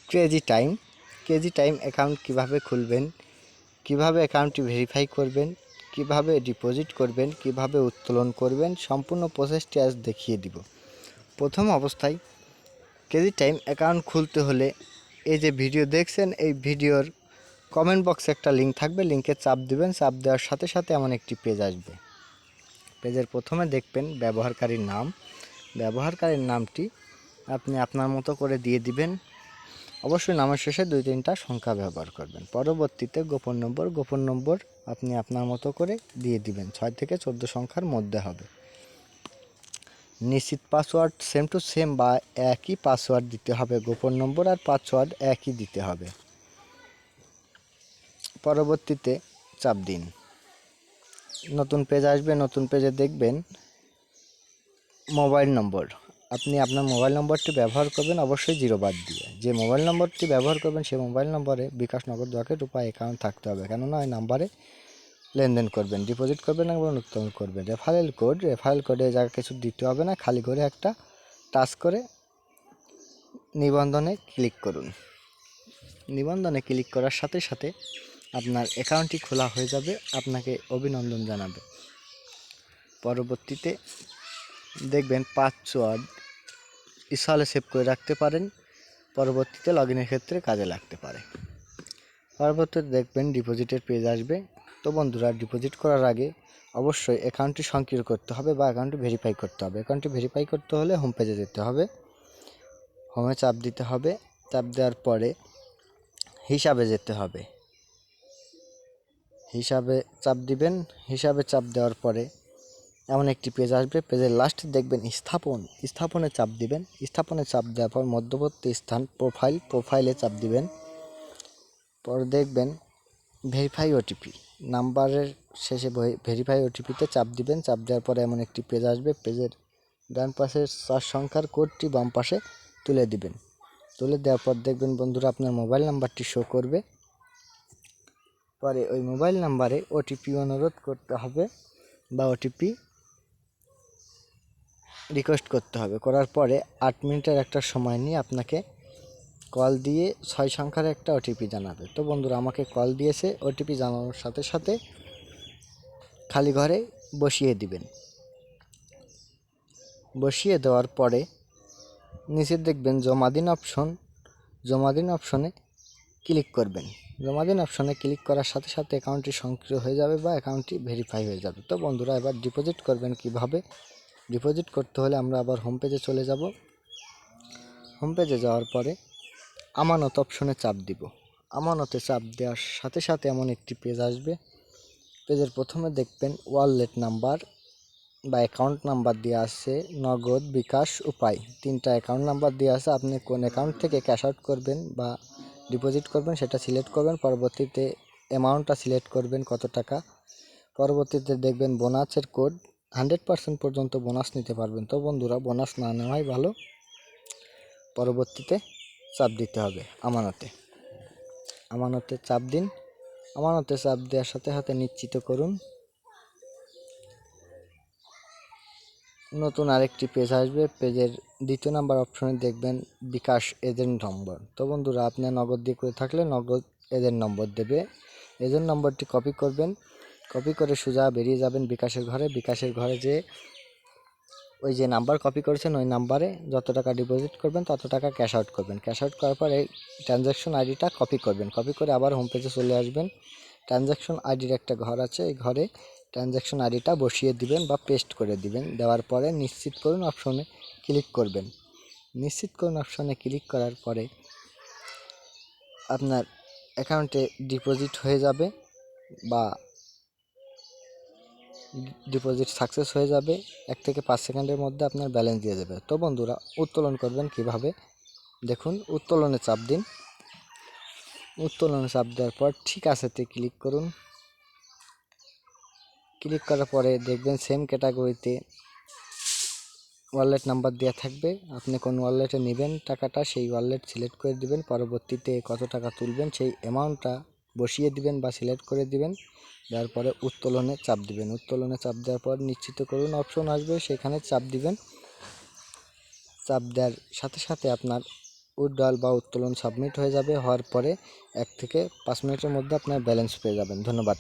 Crazy time account কিভাবে খুলবেন, কিভাবে অ্যাকাউন্টটি ভেরিফাই করবেন, কিভাবে ডিপোজিট করবেন, কিভাবে উত্তোলন করবেন, সম্পূর্ণ প্রসেসটি আজ দেখিয়ে দিব। প্রথম অবস্থায় ক্রেজি টাইম অ্যাকাউন্ট খুলতে হলে এই যে ভিডিও দেখছেন, এই ভিডিওর কমেন্ট বক্সে একটা লিঙ্ক থাকবে, লিঙ্কে চাপ দিবেন। চাপ দেওয়ার সাথে সাথে এমন একটি পেজ আসবে। পেজের প্রথমে দেখবেন ব্যবহারকারীর নামটি আপনি আপনার মতো করে দিয়ে দিবেন। অবশ্যই নামের শেষে 2-3টা সংখ্যা ব্যবহার করবেন। পরবর্তীতে গোপন নম্বর আপনি আপনার মতো করে দিয়ে দিবেন। 6 থেকে 14 সংখ্যার মধ্যে হবে। নিশ্চিত পাসওয়ার্ড সেম টু সেম বা একই পাসওয়ার্ড দিতে হবে। গোপন নম্বর আর পাসওয়ার্ড একই দিতে হবে। পরবর্তীতে চাপ দিন। নতুন পেজ আসবে। নতুন পেজে দেখবেন মোবাইল নম্বর। আপনি আপনার মোবাইল নম্বরটি ব্যবহার করবেন অবশ্যই 0 বাদ দিয়ে। যে মোবাইল নম্বরটি ব্যবহার করবেন সেই মোবাইল নম্বরে বিকাশ, নগদ, রকেট, উপায় অ্যাকাউন্ট থাকতে হবে। কেননা ওই নাম্বারে লেনদেন করবেন, ডিপোজিট করবেন এবং উত্তোলন করবেন। রেফারেল কোডে এই জায়গায় কিছু দিতে হবে না, খালি করে একটা টাচ করে নিবন্ধনে ক্লিক করুন। নিবন্ধনে ক্লিক করার সাথে সাথে আপনার অ্যাকাউন্টটি খোলা হয়ে যাবে। আপনাকে অভিনন্দন জানাবে। পরবর্তীতে দেখবেন পাসওয়ার্ড ইনস্টলে সেভ করে রাখতে পারেন। পরবর্তীতে লগইনের ক্ষেত্রে কাজে লাগতে পারে। পরবর্তীতে দেখবেন ডিপোজিটের পেজ আসবে। তো বন্ধুরা, ডিপোজিট করার আগে অবশ্যই অ্যাকাউন্টটি সক্রিয় করতে হবে বা অ্যাকাউন্টটি ভেরিফাই করতে হবে। অ্যাকাউন্টটি ভেরিফাই করতে হলে হোম পেজে যেতে হবে। হোমে চাপ দিতে হবে। চাপ দেওয়ার পরে হিসাবে যেতে হবে। হিসাবে চাপ দিবেন। হিসাবে চাপ দেওয়ার পরে এমন একটি পেজ আসবে। পেজের লাস্টে দেখবেন স্থাপনে চাপ দিবেন। স্থাপনে চাপ দেওয়ার পর মধ্যবর্তী স্থান প্রোফাইলে চাপ দিবেন। পরে দেখবেন ভেরিফাই ওটিপি, নাম্বারের শেষে ভেরিফাই ওটিপিতে চাপ দিবেন। চাপ দেওয়ার পরে এমন একটি পেজ আসবে। পেজের ডান পাশের 4 সংখ্যার কোডটি বাম পাশে তুলে দিবেন। তুলে দেওয়ার পর দেখবেন বন্ধুরা আপনার মোবাইল নাম্বারটি শো করবে। পরে ওই মোবাইল নাম্বারে ওটিপি অনুরোধ করতে হবে বা ওটিপি রিকোয়েস্ট করতে হবে। করার পরে 8 মিনিটের একটা সময় নিয়ে আপনাকে কল দিয়ে 6 সংখ্যার একটা ওটিপি জানাবে। তো বন্ধুরা, আমাকে কল দিয়েছে। ওটিপি জানানোর সাথে সাথে খালি ঘরে বসিয়ে দিবেন। বসিয়ে দেওয়ার পরে নিচে দেখবেন জমা দিন অপশনে ক্লিক করবেন। জমা দিন অপশনে ক্লিক করার সাথে সাথে অ্যাকাউন্টটি সক্রিয় হয়ে যাবে বা অ্যাকাউন্টটি ভেরিফাই হয়ে যাবে। তো বন্ধুরা, এবার ডিপোজিট করবেন কিভাবে? ডিপোজিট করতে হলে আমরা আবার হোম পেজে চলে যাব। হোম পেজে যাওয়ার পরে আমানত অপশনে চাপ দিব। আমানতে চাপ দেওয়ার সাথে সাথে এমন একটি পেজ আসবে। পেজের প্রথমে দেখবেন ওয়ালেট নাম্বার বা অ্যাকাউন্ট নাম্বার দেওয়া আছে, নগদ, বিকাশ, উপায়। 3টা অ্যাকাউন্ট নাম্বার দেওয়া আছে। আপনি কোন অ্যাকাউন্ট থেকে ক্যাশ আউট করবেন বা ডিপোজিট করবেন সেটা সিলেক্ট করবেন। পরবর্তীতে অ্যামাউন্টটা সিলেক্ট করবেন কত টাকা। পরবর্তীতে দেখবেন বোনাসের কোড। 100% পর্যন্ত বোনাস নিতে পারবেন। তো বন্ধুরা, বোনাস না নেওয়াই ভালো। পরবর্তীতে চাপ দিতে হবে আমানতে চাপ দিন। আমানতে চাপ দেওয়ার সাথে সাথে নিশ্চিত করুন। নতুন আরেকটি পেজ আসবে। পেজের 2 নাম্বার অপশনে দেখবেন বিকাশ এজেন্ট নম্বর। তো বন্ধুরা, আপনি নগদ দিয়ে করে থাকলে নগদ এজেন্ট নম্বর দেবে। এজেন্ট নম্বরটি কপি করবেন। কপি করে সোজা বেরিয়ে যাবেন বিকাশের ঘরে যে ওই যে নাম্বার কপি করেছেন ওই নাম্বারে যত টাকা ডিপোজিট করবেন তত টাকা ক্যাশ আউট করবেন। ক্যাশ আউট করার পর এই ট্রানজ্যাকশন আইডিটা কপি করবেন। কপি করে আবার হোম পেজে চলে আসবেন। ট্রানজ্যাকশন আইডির একটা ঘর আছে, এই ঘরে ট্রানজ্যাকশন আইডিটা বসিয়ে দিবেন বা পেস্ট করে দিবেন। দেওয়ার পরে নিশ্চিত করুন অপশনে ক্লিক করবেন। নিশ্চিত করুন অপশনে ক্লিক করার পরে আপনার অ্যাকাউন্টে ডিপোজিট হয়ে যাবে বা ডিপোজিট সাকসেস হয়ে যাবে। 1 থেকে 5 সেকেন্ডের মধ্যে আপনার ব্যালেন্স দিয়ে দেবে। তো বন্ধুরা, উত্তোলন করবেন কিভাবে দেখুন। উত্তোলনে চাপ দিন। উত্তোলনে চাপ দেওয়ার পর ঠিক আছেতে ক্লিক করুন। ক্লিক করার পরে দেখবেন সেম ক্যাটাগরিতে ওয়ালেট নাম্বার দেওয়া থাকবে। আপনি কোন ওয়ালেটে নেবেন টাকাটা সেই ওয়ালেট সিলেক্ট করে দিবেন। পরবর্তীতে কত টাকা তুলবেন সেই অ্যামাউন্টটা বসিয়ে দিবেন বা সিলেক্ট করে দিবেন। দেওয়ার পরে উত্তোলনে চাপ দিবেন। উত্তোলনে চাপ দেওয়ার পর নিশ্চিত করুন অপশন আসবে, সেখানে চাপ দিবেন। চাপ দেওয়ার সাথে সাথে আপনার উইথড্রয়াল বা উত্তোলন সাবমিট হয়ে যাবে। হওয়ার পরে 1 থেকে 5 মিনিটের মধ্যে আপনার ব্যালেন্স পেয়ে যাবেন। ধন্যবাদ।